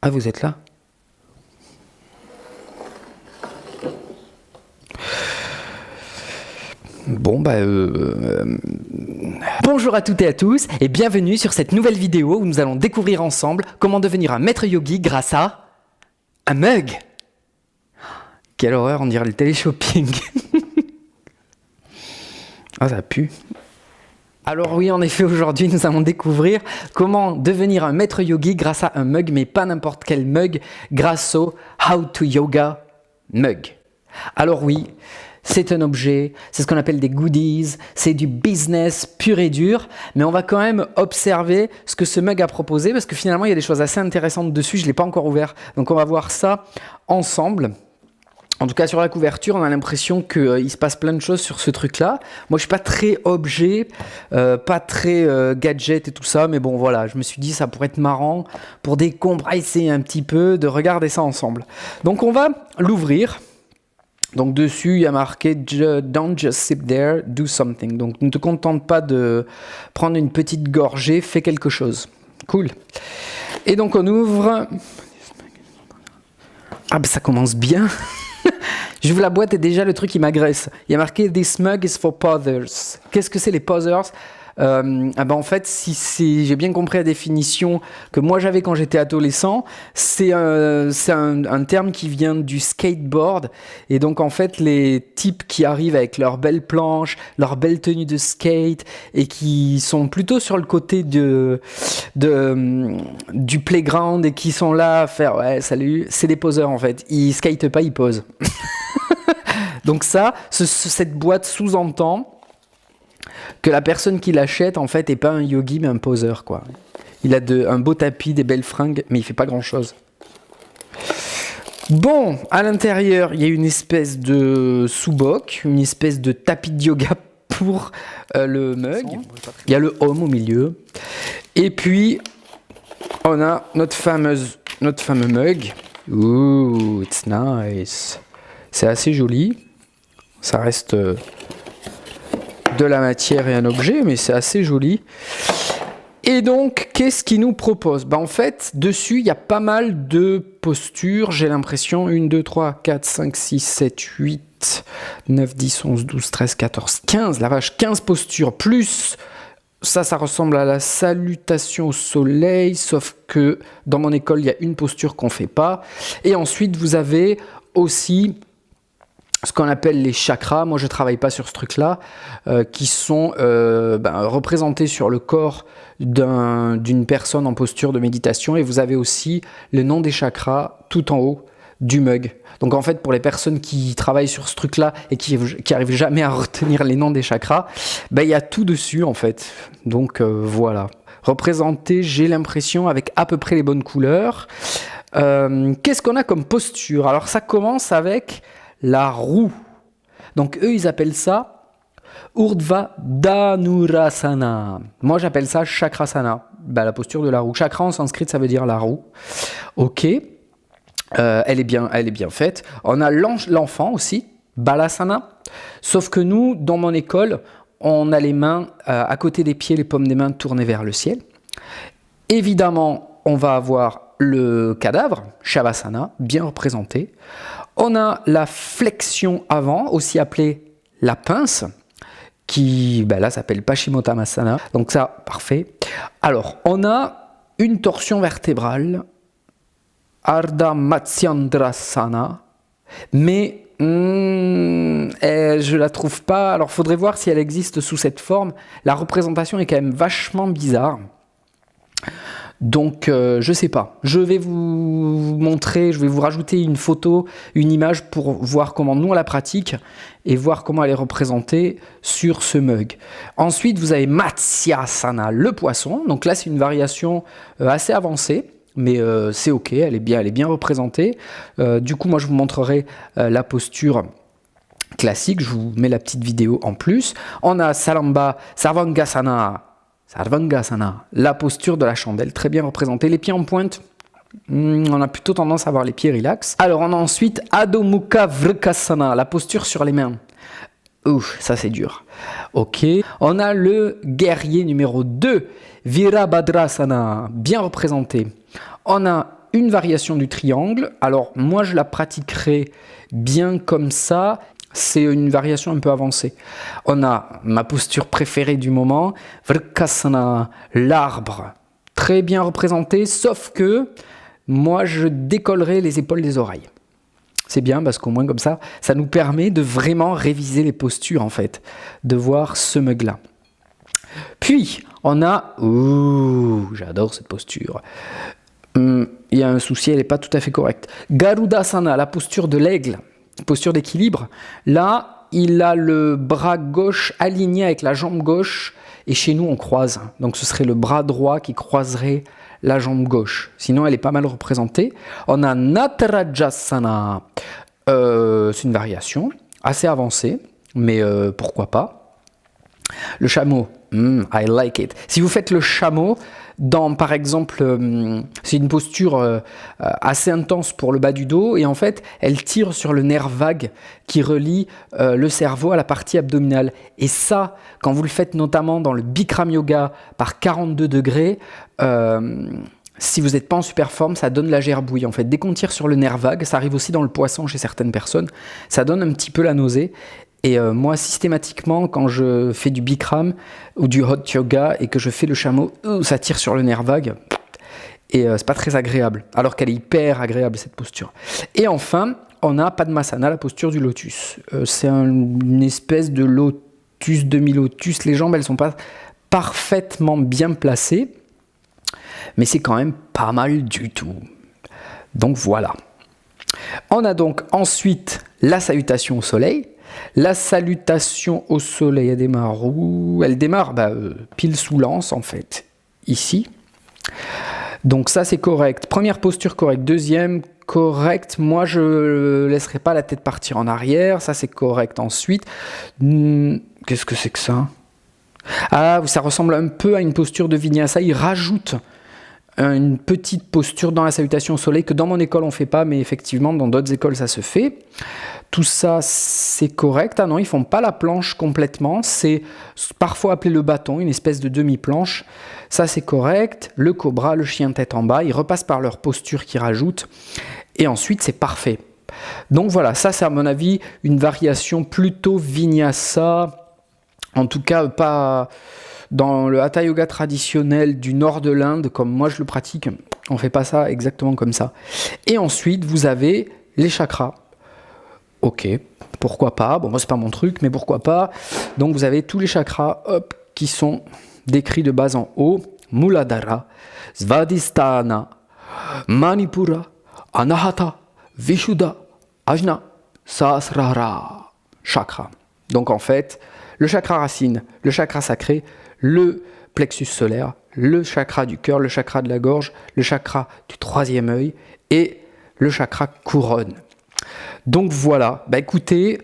Ah, vous êtes là? Bon, Bonjour à toutes et à tous, et bienvenue sur cette nouvelle vidéo où nous allons découvrir ensemble comment devenir un maître yogi grâce à un mug. Quelle horreur, on dirait le téléshopping. Ah, ça pue. Alors oui, en effet, aujourd'hui, nous allons découvrir comment devenir un maître yogi grâce à un mug, mais pas n'importe quel mug, grâce au How to Yoga mug. Alors oui, c'est un objet, c'est ce qu'on appelle des goodies, c'est du business pur et dur, mais on va quand même observer ce que ce mug a proposé, parce que finalement, il y a des choses assez intéressantes dessus, je ne l'ai pas encore ouvert, donc on va voir ça ensemble. En tout cas, sur la couverture, on a l'impression qu'il se passe plein de choses sur ce truc-là. Moi, je suis pas très objet, pas très gadget et tout ça, mais bon, voilà, je me suis dit ça pourrait être marrant pour décompresser un petit peu, de regarder ça ensemble. Donc, on va l'ouvrir. Donc, dessus, il y a marqué « Don't just sit there, do something ». Donc, ne te contente pas de prendre une petite gorgée, fais quelque chose. Cool. Et donc, on ouvre... Ah, ben ça commence bien. J'ouvre la boîte et déjà le truc il m'agresse. Il y a marqué This mug is for posers. Qu'est-ce que c'est les posers? En fait, si j'ai bien compris la définition que moi j'avais quand j'étais adolescent, c'est un terme qui vient du skateboard. Et donc en fait, les types qui arrivent avec leurs belles planches, leur belle tenue de skate et qui sont plutôt sur le côté du playground et qui sont là à faire ouais salut, c'est des poseurs en fait. Ils skatent pas, ils posent. Donc ça, cette boîte sous-entend que la personne qui l'achète, en fait, n'est pas un yogi, mais un poseur, quoi. Il a un beau tapis, des belles fringues, mais il fait pas grand-chose. Bon, à l'intérieur, il y a une espèce de sous-boc, une espèce de tapis de yoga pour le mug. Il y a le home au milieu. Et puis, on a notre fameux mug. Ooh, it's nice. C'est assez joli. Ça reste... de la matière et un objet, mais c'est assez joli. Et donc, qu'est-ce qu'il nous propose? En fait, dessus, il y a pas mal de postures, j'ai l'impression. 1, 2, 3, 4, 5, 6, 7, 8, 9, 10, 11, 12, 13, 14, 15. La vache, 15 postures. Plus, ça ressemble à la salutation au soleil, sauf que dans mon école, il y a une posture qu'on ne fait pas. Et ensuite, vous avez aussi... ce qu'on appelle les chakras, moi je ne travaille pas sur ce truc-là, qui sont représentés sur le corps d'une personne en posture de méditation. Et vous avez aussi le nom des chakras tout en haut du mug. Donc en fait, pour les personnes qui travaillent sur ce truc-là et qui n'arrivent jamais à retenir les noms des chakras, il y a tout dessus en fait. Donc voilà. Représenté, j'ai l'impression, avec à peu près les bonnes couleurs. Qu'est-ce qu'on a comme posture? Alors ça commence avec... la roue. Donc eux, ils appellent ça Urdhva Dhanurasana. Moi, j'appelle ça Chakrasana. La posture de la roue. Chakra en sanskrit, ça veut dire la roue. Ok. Elle est bien faite. On a l'enfant aussi, Balasana. Sauf que nous, dans mon école, on a les mains à côté des pieds, les paumes des mains tournées vers le ciel. Évidemment, on va avoir le cadavre, Shavasana, bien représenté. On a la flexion avant, aussi appelée la pince, qui là s'appelle Paschimottanasana. Donc ça, parfait. Alors, on a une torsion vertébrale, Ardha Matsyendrasana, mais je la trouve pas. Alors, faudrait voir si elle existe sous cette forme. La représentation est quand même vachement bizarre. Donc, je sais pas. Je vais vous montrer, je vais vous rajouter une photo, une image pour voir comment nous on la pratique et voir comment elle est représentée sur ce mug. Ensuite, vous avez Matsyasana, le poisson. Donc là, c'est une variation assez avancée, mais c'est ok, elle est bien représentée. Du coup, moi, je vous montrerai la posture classique. Je vous mets la petite vidéo en plus. On a Salamba, Sarvangasana. Sarvangasana, la posture de la chandelle, très bien représentée. Les pieds en pointe, on a plutôt tendance à avoir les pieds relax. Alors, on a ensuite Adho Mukha Vrksasana, la posture sur les mains. Ouf, ça c'est dur. Ok. On a le guerrier numéro 2, Virabhadrasana, bien représenté. On a une variation du triangle. Alors moi je la pratiquerai bien comme ça. C'est une variation un peu avancée. On a ma posture préférée du moment, Vrksasana, l'arbre, très bien représenté, sauf que moi je décollerai les épaules des oreilles. C'est bien parce qu'au moins comme ça, ça nous permet de vraiment réviser les postures en fait, de voir ce mug-là. Puis on a, j'adore cette posture. Il y a un souci, elle n'est pas tout à fait correcte. Garudasana, la posture de l'aigle. Posture d'équilibre. Là, il a le bras gauche aligné avec la jambe gauche et chez nous, on croise. Donc, ce serait le bras droit qui croiserait la jambe gauche. Sinon, elle est pas mal représentée. On a Natarajasana. C'est une variation assez avancée, mais pourquoi pas. Le chameau. I like it. Si vous faites le chameau, par exemple, c'est une posture assez intense pour le bas du dos et en fait, elle tire sur le nerf vague qui relie le cerveau à la partie abdominale. Et ça, quand vous le faites notamment dans le Bikram Yoga par 42 degrés, si vous n'êtes pas en super forme, ça donne la gerbouille. En fait, dès qu'on tire sur le nerf vague, ça arrive aussi dans le poisson chez certaines personnes, ça donne un petit peu la nausée. Et moi, systématiquement, quand je fais du Bikram ou du hot yoga et que je fais le chameau, ça tire sur le nerf vague. Et c'est pas très agréable. Alors qu'elle est hyper agréable, cette posture. Et enfin, on a Padmasana, la posture du lotus. C'est une espèce de lotus, demi-lotus. Les jambes, elles sont pas parfaitement bien placées. Mais c'est quand même pas mal du tout. Donc voilà. On a donc ensuite la salutation au soleil. La salutation au soleil, elle démarre où ? Elle démarre pile sous l'anse en fait, ici. Donc ça c'est correct. Première posture correcte. Deuxième correct. Moi je ne laisserai pas la tête partir en arrière. Ça c'est correct. Ensuite, qu'est-ce que c'est que ça ? Ah, ça ressemble un peu à une posture de Vinyasa. Il rajoute une petite posture dans la salutation au soleil que dans mon école on ne fait pas, mais effectivement dans d'autres écoles ça se fait. Tout ça c'est correct. Ah non, ils ne font pas la planche complètement, c'est parfois appelé le bâton, une espèce de demi-planche. Ça c'est correct. Le cobra, le chien tête en bas, ils repassent par leur posture qu'ils rajoutent et ensuite c'est parfait. Donc voilà, ça c'est à mon avis une variation plutôt Vinyasa, en tout cas pas... Dans le Hatha Yoga traditionnel du nord de l'Inde, comme moi je le pratique, on ne fait pas ça exactement comme ça. Et ensuite, vous avez les chakras. Ok, pourquoi pas. Bon, moi, c'est pas mon truc, mais pourquoi pas. Donc, vous avez tous les chakras qui sont décrits de bas en haut. Muladhara, Svadhisthana, Manipura, Anahata, Vishuddha, Ajna, Sahasrara. Chakra. Donc, en fait, le chakra racine, le chakra sacré, le plexus solaire, le chakra du cœur, le chakra de la gorge, le chakra du troisième œil et le chakra couronne. Donc voilà, écoutez,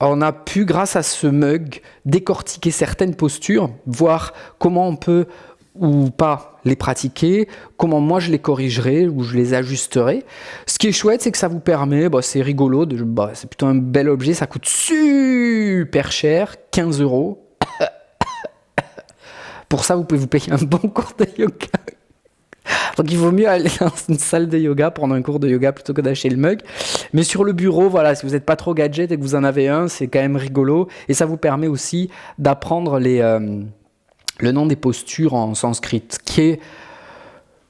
on a pu, grâce à ce mug, décortiquer certaines postures, voir comment on peut ou pas les pratiquer, comment moi je les corrigerai ou je les ajusterai. Ce qui est chouette, c'est que ça vous permet, c'est rigolo, c'est plutôt un bel objet, ça coûte super cher, 15 €. Pour ça, vous pouvez vous payer un bon cours de yoga. Donc il vaut mieux aller dans une salle de yoga, prendre un cours de yoga plutôt que d'acheter le mug. Mais sur le bureau, voilà, si vous n'êtes pas trop gadget et que vous en avez un, c'est quand même rigolo. Et ça vous permet aussi d'apprendre le nom des postures en sanskrit, qui est,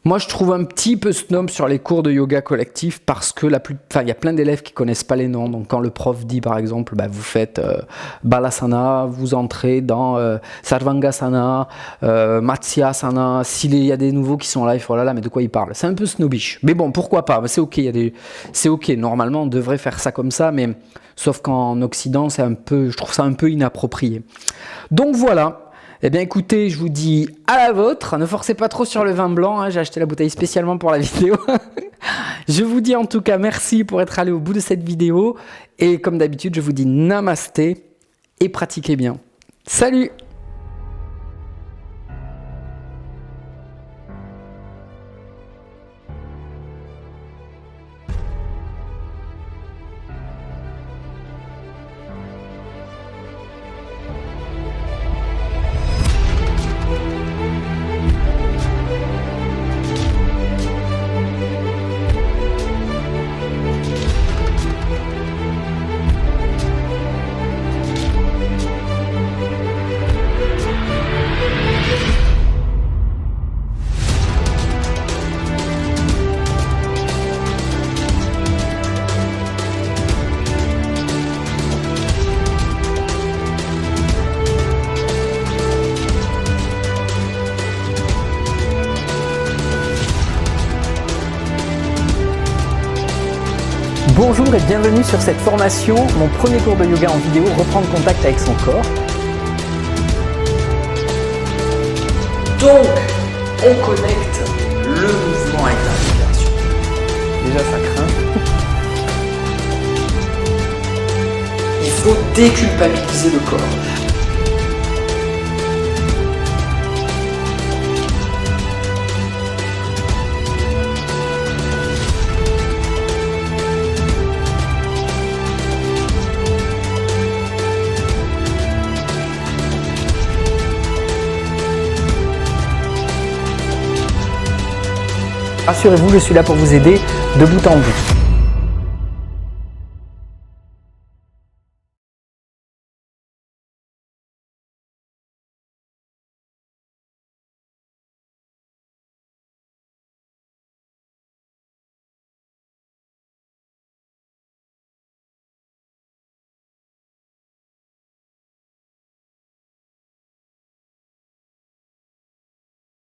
moi je trouve un petit peu snob sur les cours de yoga collectif parce que il y a plein d'élèves qui connaissent pas les noms. Donc quand le prof dit par exemple, vous faites Balasana, vous entrez dans Sarvangasana, Matsyasana. S'il y a des nouveaux qui sont là, il faut mais de quoi ils parlent ? C'est un peu snobbish. Mais bon, pourquoi pas ? C'est ok. C'est ok. Normalement, on devrait faire ça comme ça, mais sauf qu'en Occident, je trouve ça un peu inapproprié. Donc voilà. Eh bien écoutez, je vous dis à la vôtre, ne forcez pas trop sur le vin blanc, j'ai acheté la bouteille spécialement pour la vidéo. Je vous dis en tout cas merci pour être allé au bout de cette vidéo et comme d'habitude je vous dis namasté et pratiquez bien. Salut! Bonjour et bienvenue sur cette formation, mon premier cours de yoga en vidéo, reprendre contact avec son corps. Donc, on connecte le mouvement avec la respiration. Déjà ça craint. Il faut déculpabiliser le corps. Rassurez-vous, je suis là pour vous aider de bout en bout.